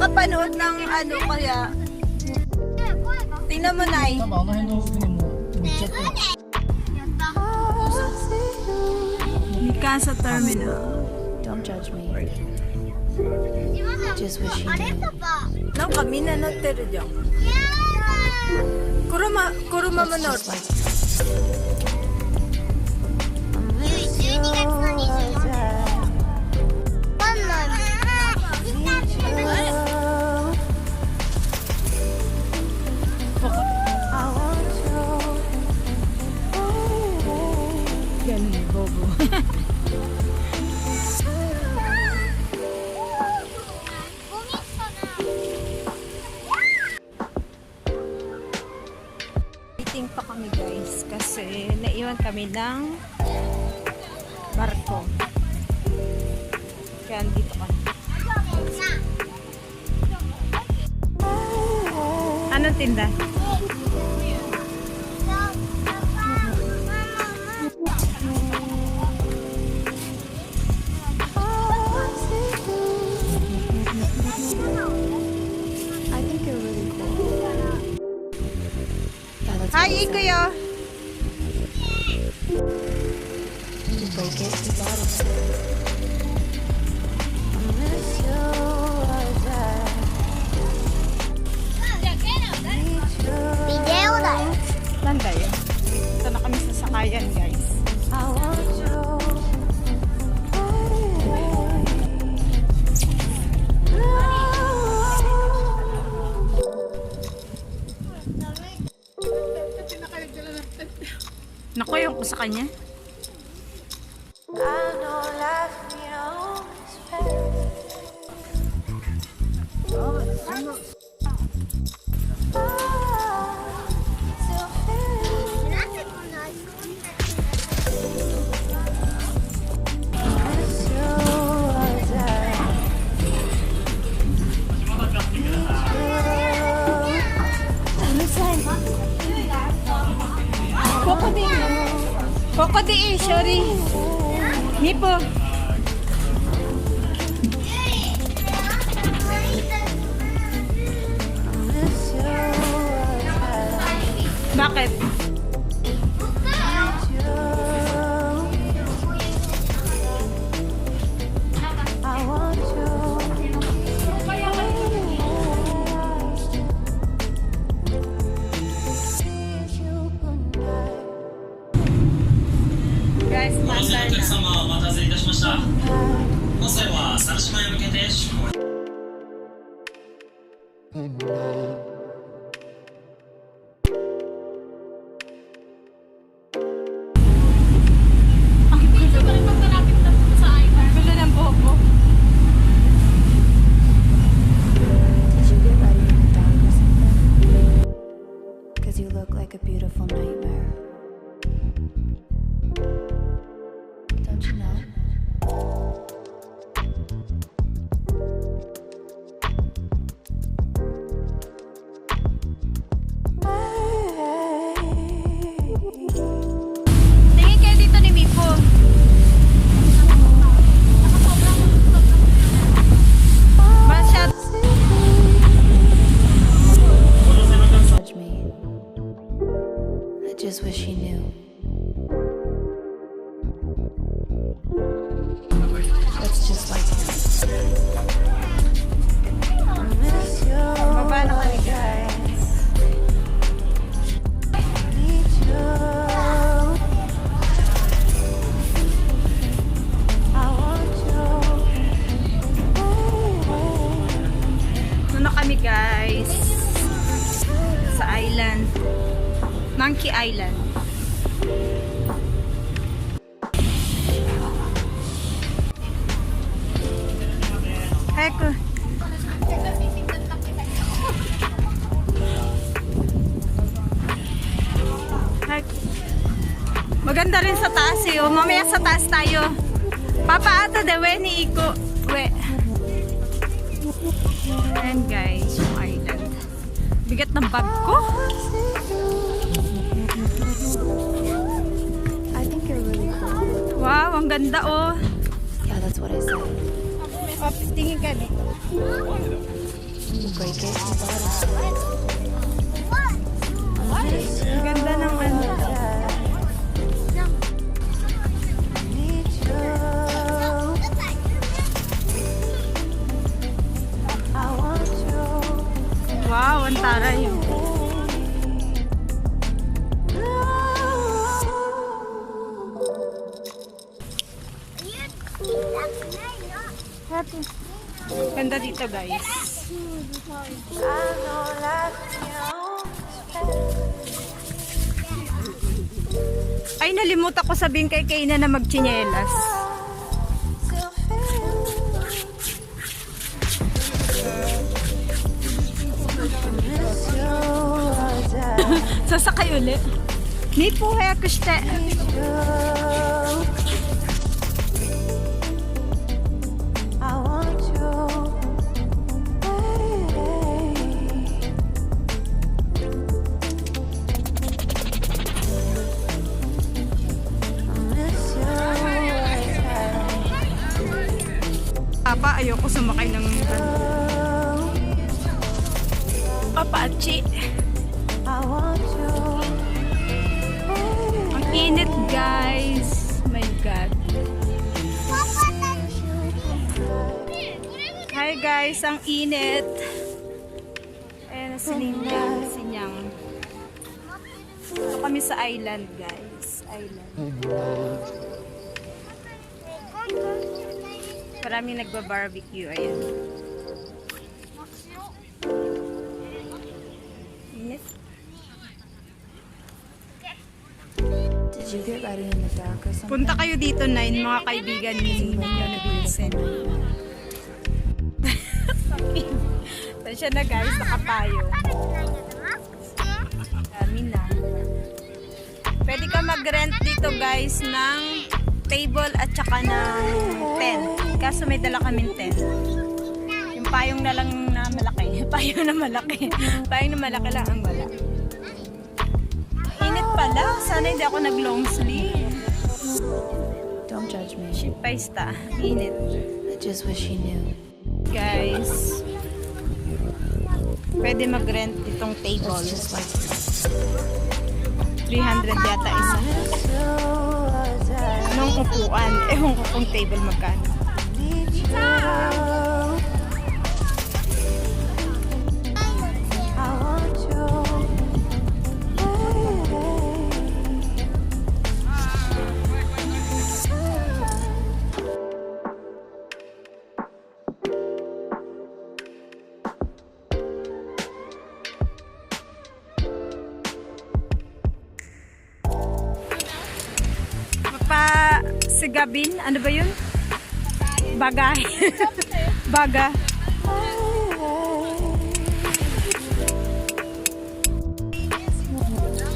makapanood ng ano kaya. Tingnan mo, Nay. Mikasa Terminal. Don't judge me. Just wish you knew. なんかみんな乗ってるじゃん。車も乗る。12月の24日。Ganun, bobo. Waiting pa kami guys kasi naiwan kami ng barko. Kaya dito kami. Anong tinda? Hi, Ikuyo! Break it, you got it. Video da yo. Nanda yun. Ito na kami sa sakayan guys. Naku, yung ko sa kanya. Koko di sorry. Nipo. Bakit? Guys, mandar na. Gulo ng bobo. Did you get ready in the dark or something? Because you look like a beautiful nightmare. Don't you know? Tingin kayo dito ni Mipo. Masyad. Judge me. I just wish you knew. That's just like him. Baba na kami guys. Doon na kami guys. Sa island. Monkey Island. Eko. Maganda rin sa taas eh. Oh. Mamaya sa taas tayo. Papa ata de we ni Iko. We. Ayan guys, yung island. Bigat ng bag ko. I think you're really cool. Wow, ang ganda oh. Yeah, that's what I said. Oh, tingin ka dito. You break it, you bottom. Ang ganda ng ano. Need you. I want you. Wow, ang taray. Ganda dito, guys. Ay, nalimutan ko sabihin kay Kayna na magtsinelas. Sasakay ulit. Ni po haya kushite. I want you. Papa, ayoko sumakay ng Apache. I want you. Ang init, guys. My God. Hi, guys. Ang init. Ayan na si Linda. Si Nyang. Ito kami sa island, guys. Island. Maraming nagba-barbecue. Ayan. Init. Did you get ready in the dark or something? Punta kayo dito, Nine, mga kaibigan ni Vincent. Tansya na, guys. Nakapayo. Dami na. Pwede ka mag-rent dito, guys, ng table at saka ng tent. Kaso may dala kaming tent. Yung payong na lang na malaki. Payong na malaki. Payong na malaki lang ang wala. Init pala. Sana hindi ako nag-long sleeve. Don't judge me. Shipaista. Init. I just wish you knew. Guys. Pwede mag-rent itong table. Just like 300 yata isa. Anong upuan? Ewan ko kung table magkano. I want you. Pa sigabin, ano ba yun? Bagay. Baga.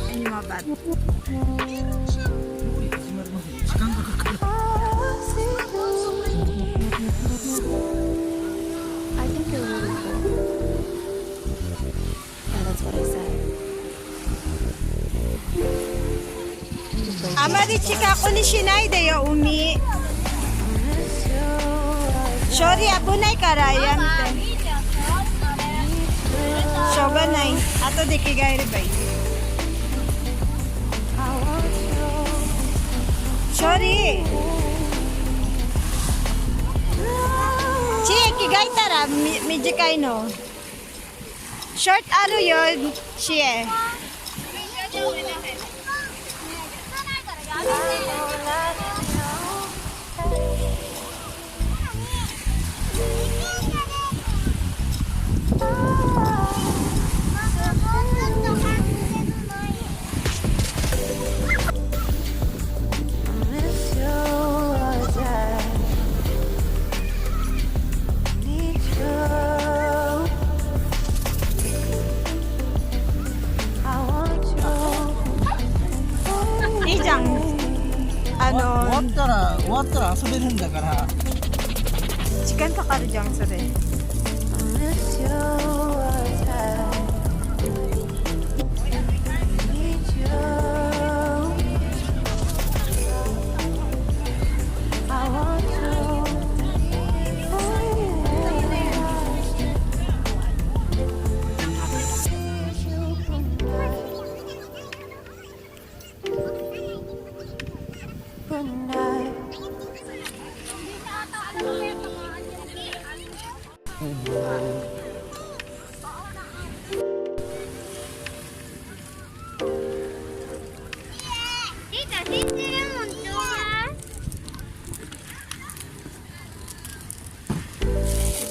Ayan yung mga bat. I think you're really cool. Yeah, that's what I said. Amari chika ko ni Shinai de yo umi. Sorry, abunay kara yamite. Shoganai. Ato de kigaire bai. Sorry. Chie, kigay tara. Mijikai no. Short aro yun. Chie. Ano? 終わったら遊べるんだから。 Chicken ka karo dyan, sir.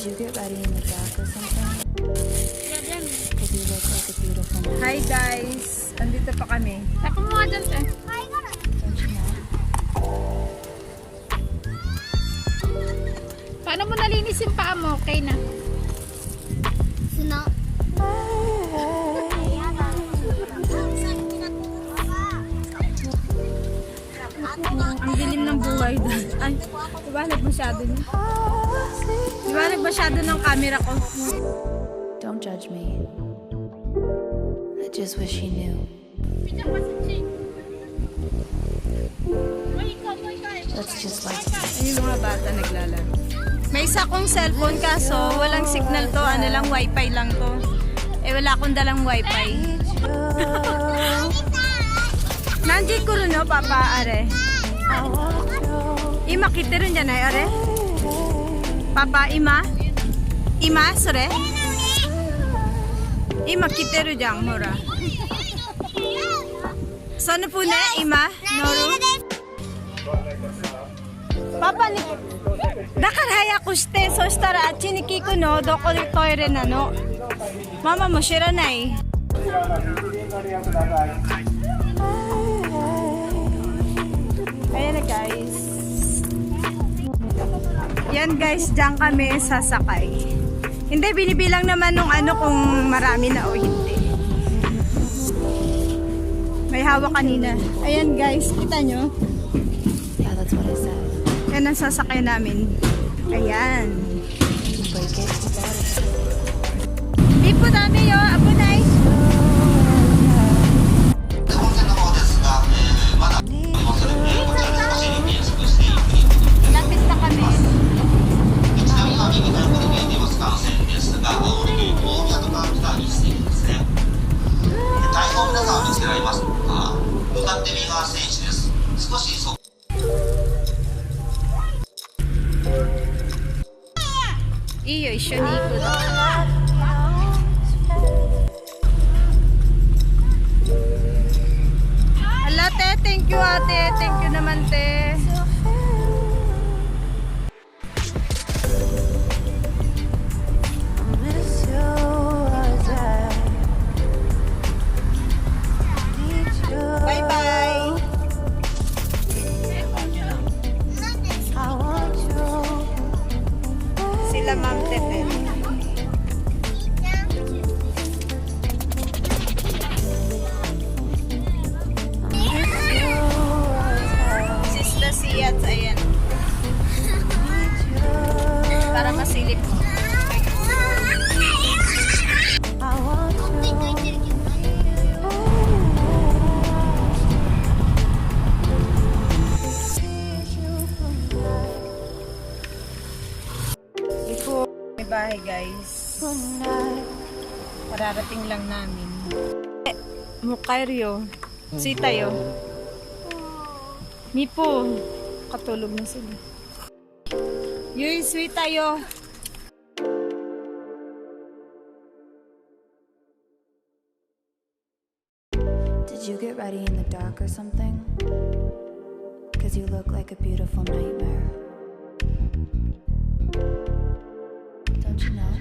Did you get ready in the dark or something? Cause you look like a beautiful night. Hi guys! Andito pa kami. Ako mo nga dyan, te. Don't you know? Paano mo nalinis yung paa mo? Okay na. 砂 Ang dilim ng buhay doon. Ay, liwanag masyado niya. Liwanag masyado ng camera ko. Don't judge me. I just wish you knew. That's just like Yung mga bata naglalaro. May isa kong cellphone kaso walang signal to. Ano lang, wifi lang to. Eh wala akong dalang wifi. Nanji ko rin no, papa, are. Ima, kita rin dyan ay, are. Papa, ima? Ima, sore? Ima, kita rin dyan, mura. Sana po na, ima? Noru? Papa, ni... Dakar hayaku shite, so shitara achi ni kiku no, doko de toire na no. Mama mo shiranai. Ayan na guys. Yan guys, dyan kami sasakay. Hindi, binibilang naman nung ano kung marami na o hindi. May hawak kanina. Ayan guys, kita nyo? yeah, that's what I said. Yan ang sasakay namin. Ayan. Break it, you got it. Ipo dami yo, apunay. Lapit na kami. Iyo, isyo ni Iko daw. Ala, te, thank you ate. Thank you naman, te. Bye-bye. Sila Ma'am Tepel. Sista Siyat, ayan. Para masilip. Iko, may bahay guys. Pararating lang namin. Mukairyo. Sitayo. Mipo. Katulog na sila. Yui, sweet tayo. Did you get ready in the dark or something? Cause you look like a beautiful nightmare. Don't you know?